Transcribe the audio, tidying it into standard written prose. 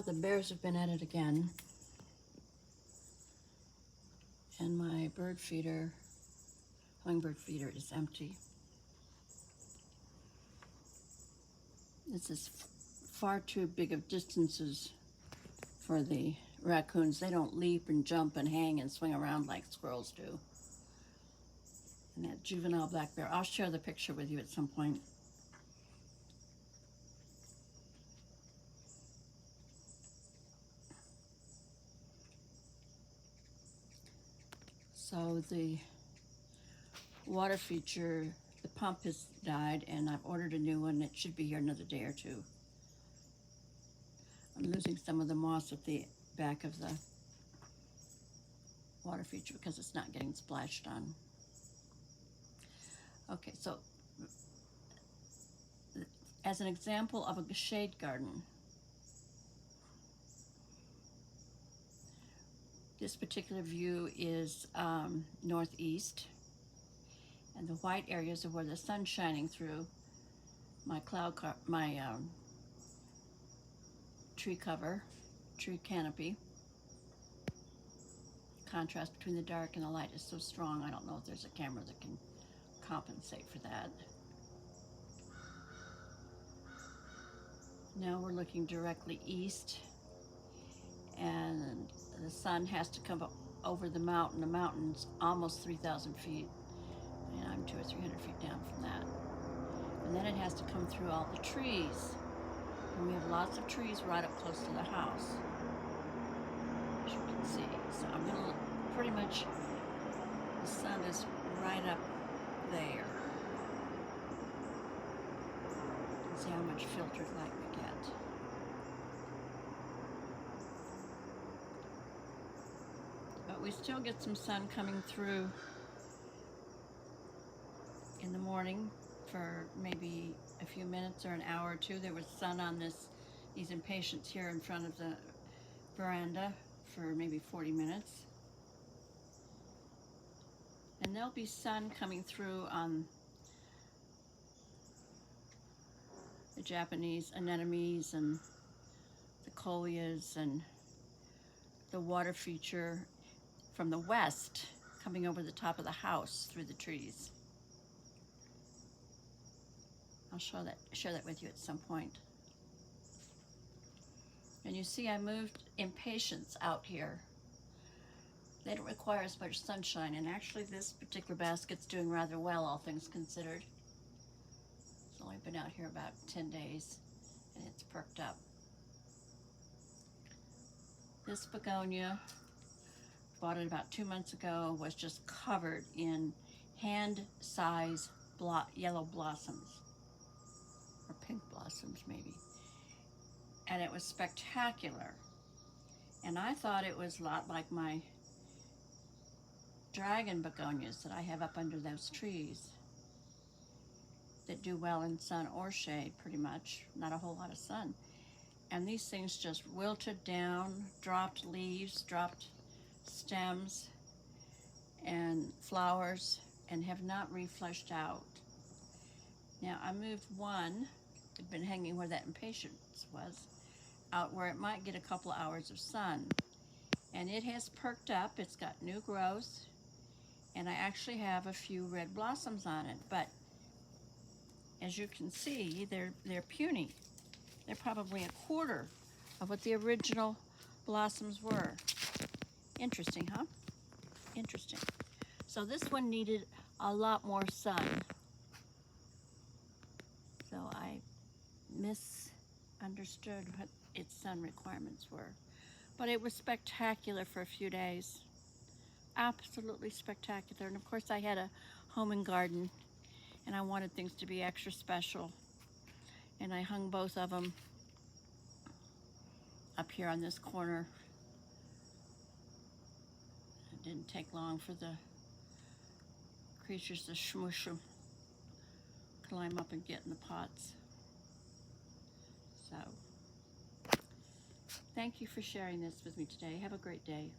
Well, the bears have been at it again. And my bird feeder, hummingbird feeder, is empty. This is far too big of distances for the raccoons. They don't leap and jump and hang and swing around like squirrels do. And that juvenile black bear, I'll share the picture with you at some point. So the water feature, the pump has died, and I've ordered a new one. It should be here another day or two. I'm losing some of the moss at the back of the water feature because it's not getting splashed on. Okay, so as an example of a shade garden, this particular view is northeast, and the white areas are where the sun's shining through my tree cover, tree canopy. Contrast between the dark and the light is so strong. I don't know if there's a camera that can compensate for that. Now we're looking directly east, and the sun has to come over the mountain. The mountain's almost 3,000 feet, and I'm 200 or 300 feet down from that. And then it has to come through all the trees. And we have lots of trees right up close to the house, as you can see. So I'm gonna look pretty much, the sun is right up there. You can see how much filtered light we get. But we still get some sun coming through in the morning for maybe a few minutes or an hour or two. There was sun on these impatiens here in front of the veranda for maybe 40 minutes. And there'll be sun coming through on the Japanese anemones and the coleus and the water feature from the west coming over the top of the house through the trees. I'll share that with you at some point. And you see I moved impatiens out here. They don't require as much sunshine, and actually this particular basket's doing rather well, all things considered. It's only been out here about 10 days, and it's perked up. This begonia, bought it about 2 months ago, was just covered in hand-size yellow blossoms, or pink blossoms maybe. And it was spectacular. And I thought it was a lot like my dragon begonias that I have up under those trees that do well in sun or shade, pretty much, not a whole lot of sun. And these things just wilted down, dropped leaves, dropped stems and flowers, and have not refleshed out. Now I moved one, had been hanging where that impatiens was, out where it might get a couple of hours of sun. And it has perked up, it's got new growth, and I actually have a few red blossoms on it. But as you can see, they're puny. They're probably a quarter of what the original blossoms were. Interesting, huh? Interesting. So this one needed a lot more sun. So I misunderstood what its sun requirements were. But it was spectacular for a few days. Absolutely spectacular. And of course I had a home and garden, and I wanted things to be extra special. And I hung both of them up here on this corner. It didn't take long for the creatures to smush them, climb up and get in the pots. So, thank you for sharing this with me today. Have a great day.